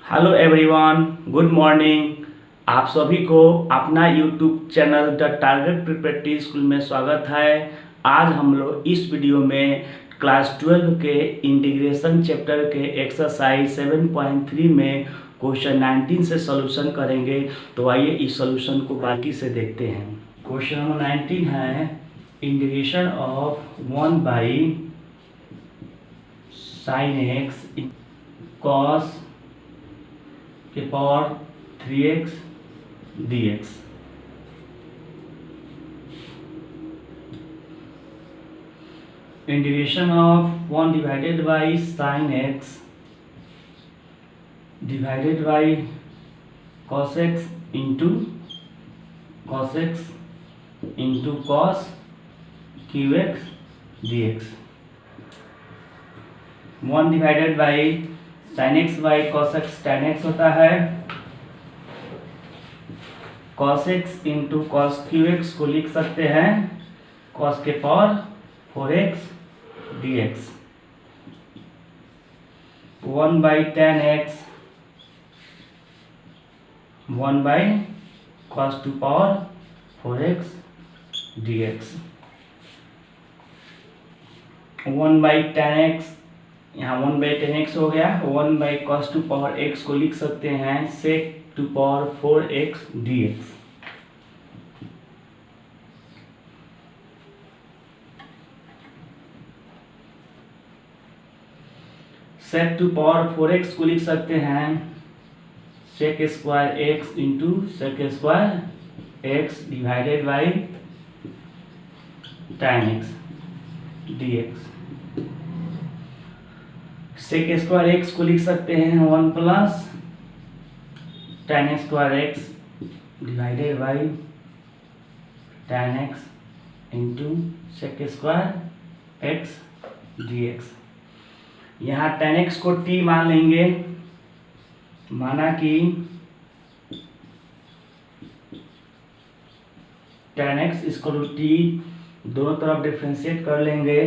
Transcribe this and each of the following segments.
Hello everyone, good morning. आप सभी को अपना YouTube channel the target preparatory school में स्वागत है। आज हम लोग इस वीडियो में क्लास 12 के इंटीग्रेशन चैप्टर के एक्सरसाइज 7.3 में क्वेश्चन 19 से सॉल्यूशन करेंगे। तो आइए इस सॉल्यूशन को बाकी से देखते हैं। क्वेश्चन नंबर 19 है integration of 1 by sine x cos के power 3x dx। Integration of 1 divided by sine x divided by cos x into cos x into cos cube x d x. 1 divided by sine x by cos x tan x होता है। Cos x into cos cube x को लिख सकते हैं cos के power 4x dx। 1 by tan x 1 by cos two power 4x dx। 1 by tan x यहाँ 1 by tan x हो गया। 1 by cos two power x को लिख सकते हैं sec two power 4x dx। Sec two power 4x को लिख सकते हैं sec square x into sec square x divided by tan x dx। Sec square x को लिख सकते हैं 1 plus tan square x divided by tan x into sec square x dx। यहाँ ten x को t मान लेंगे। माना कि टेन एक्स इसको t दोनों तरफ डिफ्रेंशिएट कर लेंगे।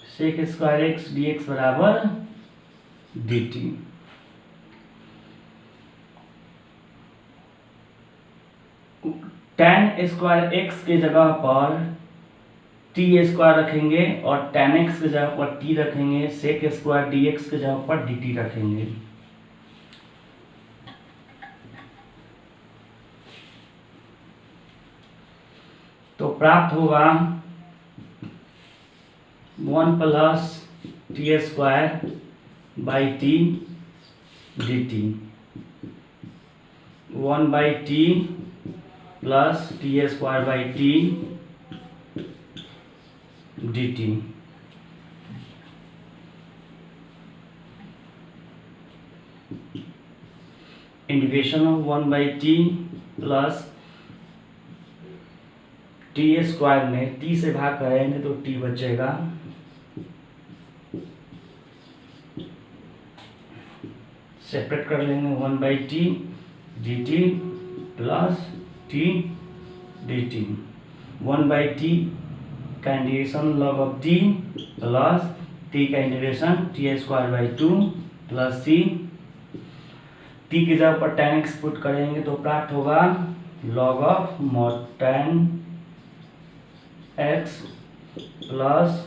सेक स्क्वायर एक्स dx बराबर dt। टेन स्क्वायर एक्स के जगह पर टी स्क्वायर रखेंगे और टेन एक्स के जगह पर टी रखेंगे। सेक स्क्वायर dx के जगह पर dt रखेंगे। तो प्राप्त होगा 1 plus T square by T dt। 1 by T plus T square by T dt। Integration of 1 by T plus T square में टी से भाग करेंगे तो टी बचेगा। सेपरेट कर लेंगे 1 by T D T plus T D T. 1 by T का integration log of T plus T का integration T square by 2 plus C. T की जगह पर टेन एक्स पुट करेंगे तो प्राप्त होगा log of mod tan x plus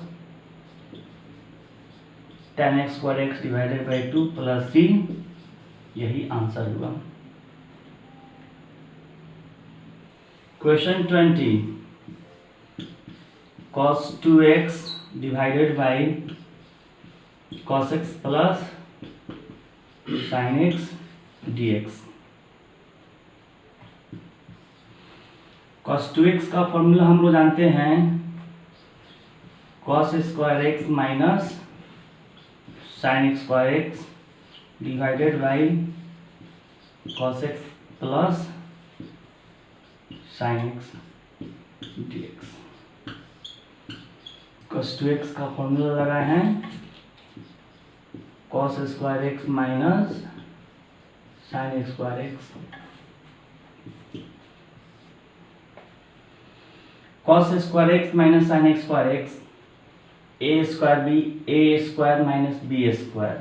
tan x square x divided by 2 plus C. यही आंसर हुआ। Question 20 cos 2x divided by cos x plus sin x dx। cos 2x का formula हम लोग जानते हैं cos square x minus sin square x divided by cos x plus sin x dx। cos 2x का formula लगा है cos square x minus sin square x. cos square x minus sin square x a square minus b square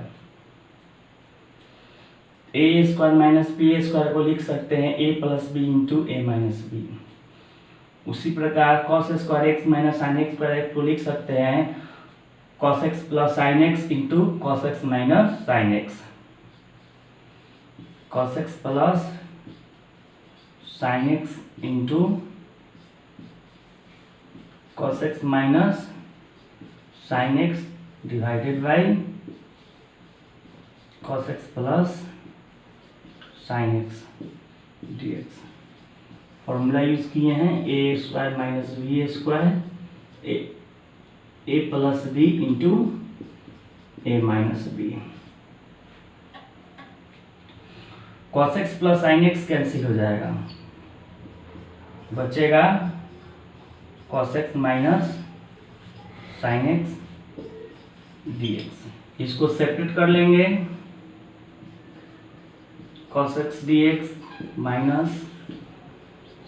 a square minus b square को लिख सकते हैं a plus b into a minus b. उसी प्रकार cos square x minus sine x square को लिख सकते हैं cos x plus sine x into cos x minus sine x. Cos x plus sine x into cos x minus sine x divided by cos x plus sine x d x. Formula use किए हैं a square minus b square a plus b into a minus b. Cos x plus sine x cancel हो जाएगा, बचेगा cos x minus sine x d x. इसको separate कर लेंगे, cos x dx minus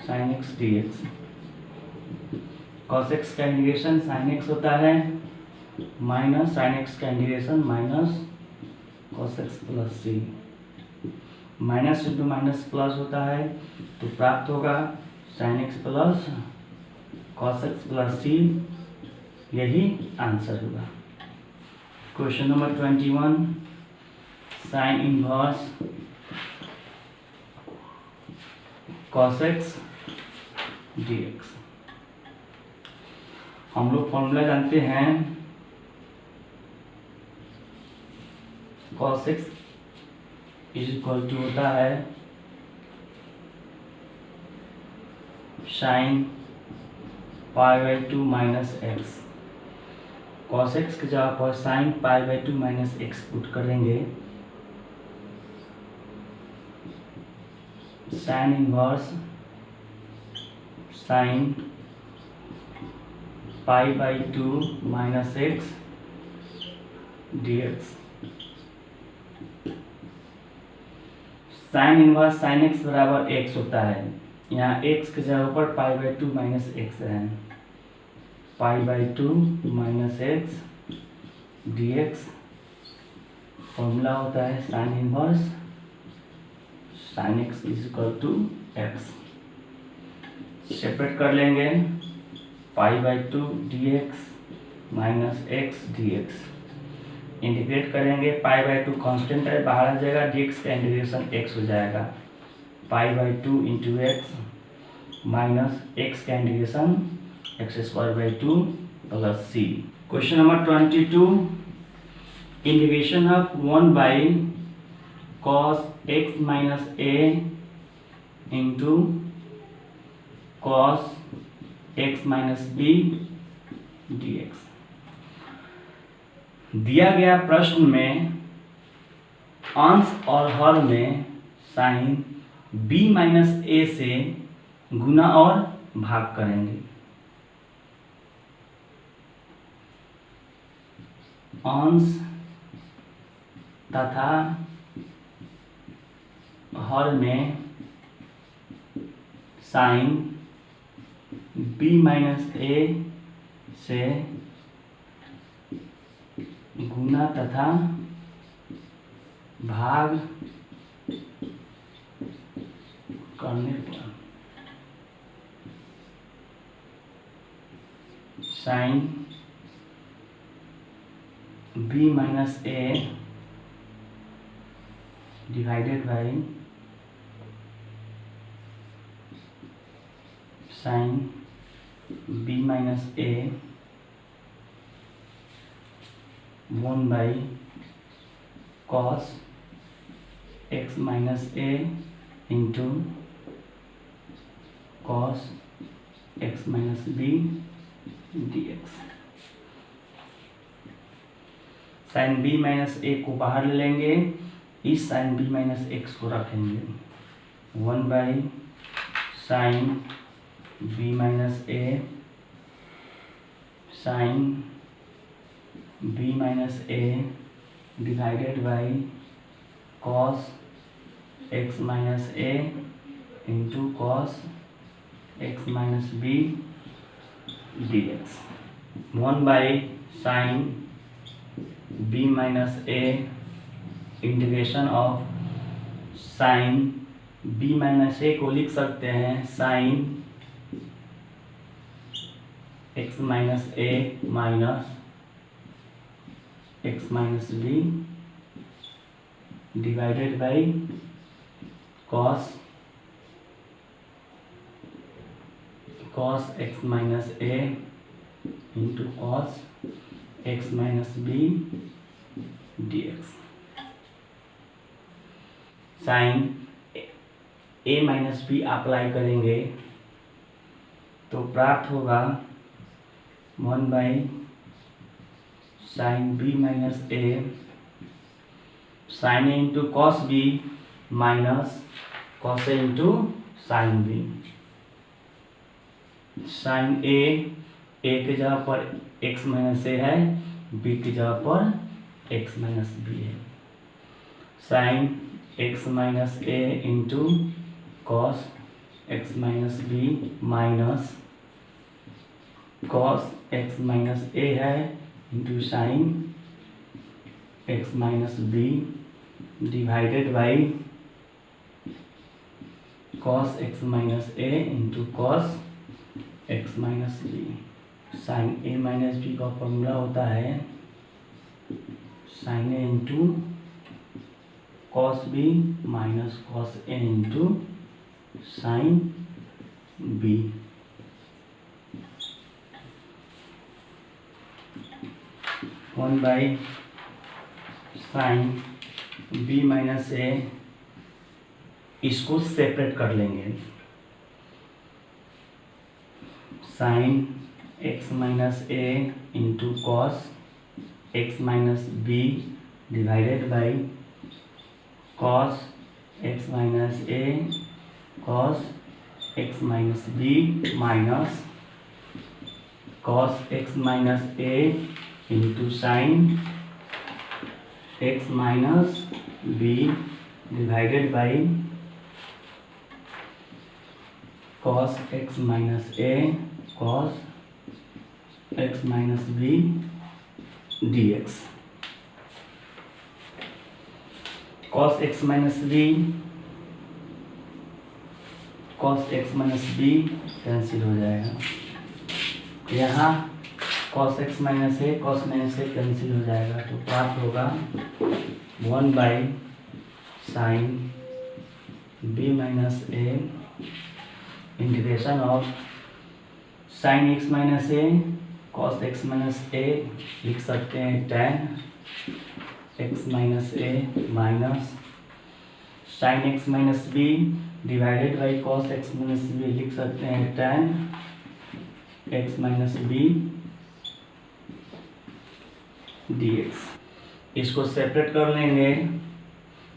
sine x d x. Cos x का integration sine x होता है minus sine x का integration minus cos x plus सी। माइनस इंटू माइनस प्लस होता है तो प्राप्त होगा sine x plus cos x plus C. यही आंसर होगा। Question number 21 sine inverse cos x dx। हम लोग फॉर्मूला जानते हैं cos x is equal to होता है sine pi by 2 minus x. cos x की जगह पर sine pi by 2 minus x put करेंगे। Sine inverse sine pi by 2 minus x d x. Sine inverse sine x बराबर x होता है, यहाँ एक्स की जगह पर पाई बाई 2 माइनस एक्स है। Pi by 2 minus x d x. Formula होता है sine inverse sine x is equal to x. Separate कर लेंगे, pi by 2 d x minus x d x. Integrate करेंगे, पाई बाई 2 कॉन्स्टेंट है, बाहर आ जाएगा, डी एक्स का इंटीग्रेशन एक्स हो जाएगा। Pi by 2 into x minus x का integration x square by 2 plus C. Question number 22 integration of 1 by cos x minus a into cos x minus b dx। दिया गया प्रश्न में अंश और हर में साइन b माइनस a से गुना और भाग करेंगे। अंश तथा हर में साइन b माइनस a से गुना तथा भाग करने पर sine b minus a divided by sine b minus a 1 by cos x minus a into cos x minus b dx। Sine b minus a को बाहर ले लेंगे, इस साइन b माइनस x को रखेंगे। 1 by sine b minus a sine b minus a divided by cos x minus a into cos x minus b dx। 1 by sine b minus a integration of sine B minus A को लिख सकते हैं sine x minus A minus x minus B divided by cos x minus A into cos x minus B D x. Sine A minus B apply करेंगे तो प्राप्त होगा 1 sine B minus A sine A into cos B minus cos A into sine B. Sine A के जगह पर x minus a है, B की जगह पर एक्स माइनस बी है। Sine x minus A into cos x minus b minus cos x minus a है into sine x minus B divided by cos x minus A into cos x minus b. Sine A minus b का formula होता है sine A into cos B minus cos A into sine b. One by sine B minus a, इसको separate कर लेंगे। Sine x minus A into cos x minus B divided by cos x minus a cos x minus b minus cos x minus A into sine x minus B divided by cos x minus a cos x minus B D x. Cos x minus b cos x minus b cancel हो जाएगा। यहाँ cos x minus a cos minus a cancel हो जाएगा तो प्राप्त होगा 1 by sine B minus a integration of sine x minus a cos x minus a लिख सकते हैं tan x minus A minus sine x minus B divided by cos x minus b लिख सकते हैं tan x minus B D x. इसको separate कर लेंगे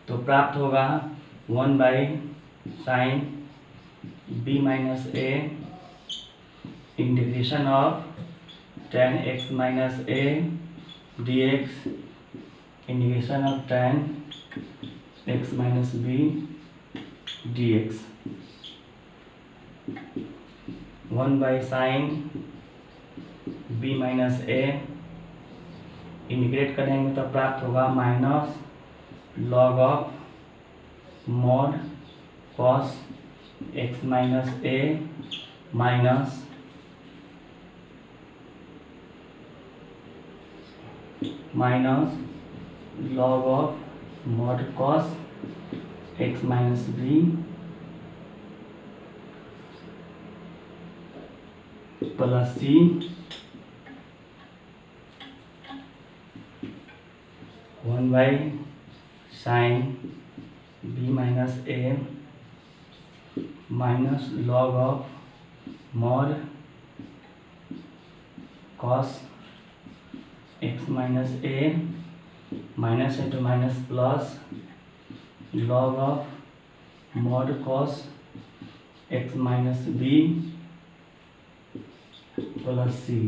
तो प्राप्त होगा 1 by sine B minus a integration of tan x minus a d x integration of tan x minus B D x. 1 by sine B minus a integrate करेंगे तो प्राप्त होगा minus log of mod cos x minus A minus log of mod cos x minus b plus c 1 by sine B minus A minus log of mod cos x minus A minus into minus plus log of mod cos x minus b plus c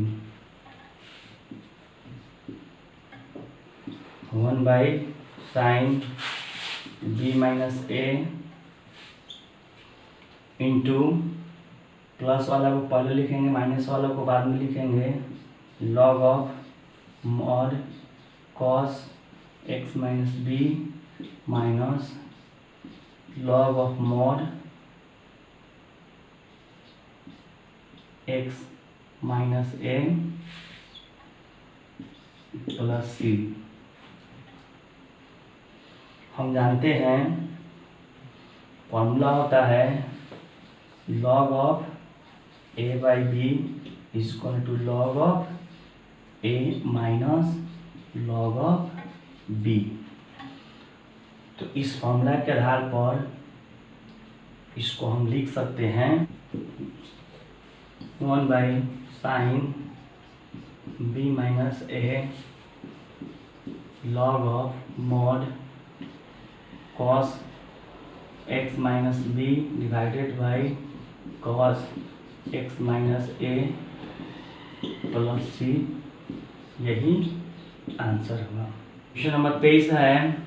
1 by sine B minus A into plus वाला को पहले लिखेंगे minus वाला को बाद में लिखेंगे log of mod cos x minus b minus log of mod x minus a plus c। हम जानते हैं फॉर्मूला होता है log of a by b is equal to log of a minus log of b। तो इस formula के आधार पर इसको हम लिख सकते हैं 1 by sine b minus a log of mod cos x minus b divided by cos x minus a plus c। यही आंसर होगा। क्वेश्चन नंबर 23 है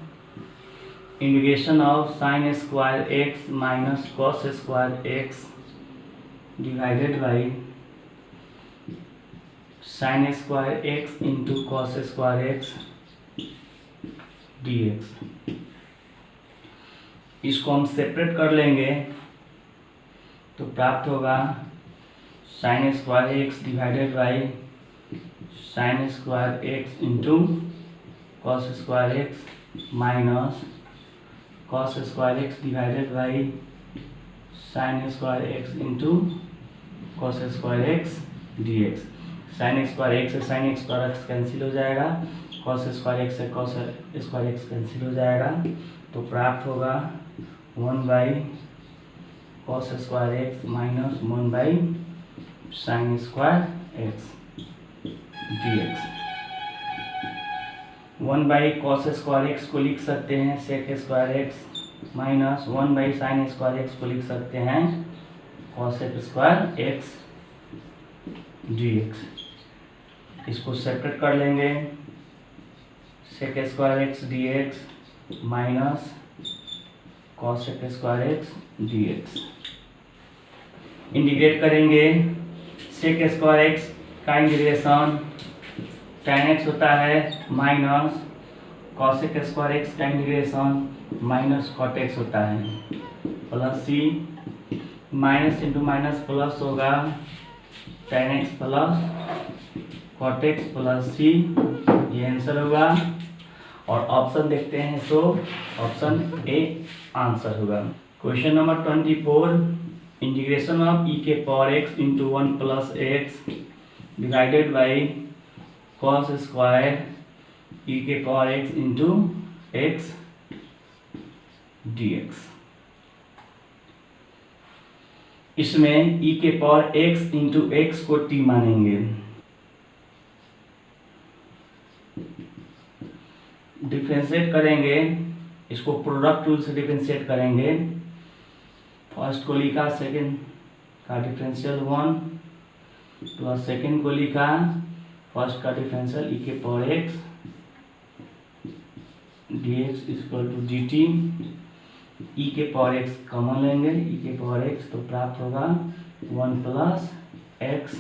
integration of sign square x minus cos square x divided by sine square x into cos square x dx। इसको हम separate कर लेंगे तो प्राप्त होगा sign square x divided by sine square x into cos square x minus cos square x divided by sine square x into cos square x dx। Sine square x से sine square x cancel हो जाएगा, cos square x से cos square x cancel हो जाएगा, तो प्राप्त होगा 1 by cos square x minus 1 by sine square x dx। 1 by cos square x को लिख सकते हैं sec square x minus 1 by sine square x को लिख सकते हैं कॉसेक स्क्वायर एक्स dx। इसको सेपरेट कर लेंगे sec square x dx minus cosec square x dx। Integrate करेंगे सेक स्क्वायर एक्स का इंटीग्रेशन tan x होता है माइनस कॉसेक स्क्वायर एक्स का इंटीग्रेशन माइनस कॉट एक्स होता है प्लस सी। माइनस इंटू माइनस प्लस होगा tan x plus cot x plus c. ये answer होगा और ऑप्शन देखते हैं तो ऑप्शन ए आंसर होगा। Question number 24 integration of e के power x into 1 plus x divided by cos square e के power x into x dx। इसमें e के पावर x इंटू एक्स को t मानेंगे। डिफरेंशिएट करेंगे, इसको प्रोडक्ट रूल से डिफरेंशिएट करेंगे। फर्स्ट को लिखा सेकंड का डिफरेंशियल 1 प्लस सेकंड को लिखा फर्स्ट का डिफरेंशियल e के power x dx equal to dt। e के पावर x कॉमन लेंगे, e के पावर x तो प्राप्त होगा 1 plus x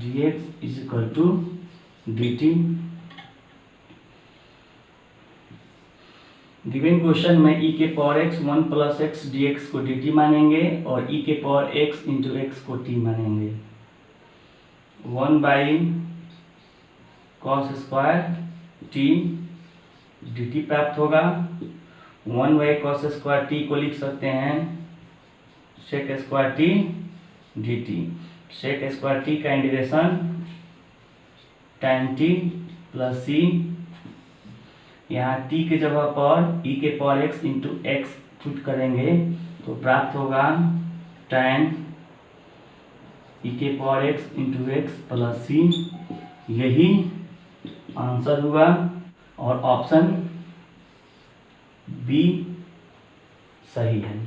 dx equal to dt। Given question में e के power x 1 plus x dx को dt मानेंगे और e के पावर x इंटू एक्स को t मानेंगे। 1 by cos square t dt प्राप्त होगा। 1 बाई कॉस स्क्वायर t को लिख सकते हैं sec square t dt। Sec square t का integration tan t plus c। यहाँ t के जगह पर e के power x into x put करेंगे तो प्राप्त होगा tan e के power x into x plus c। यही आंसर हुआ और ऑप्शन बी सही है।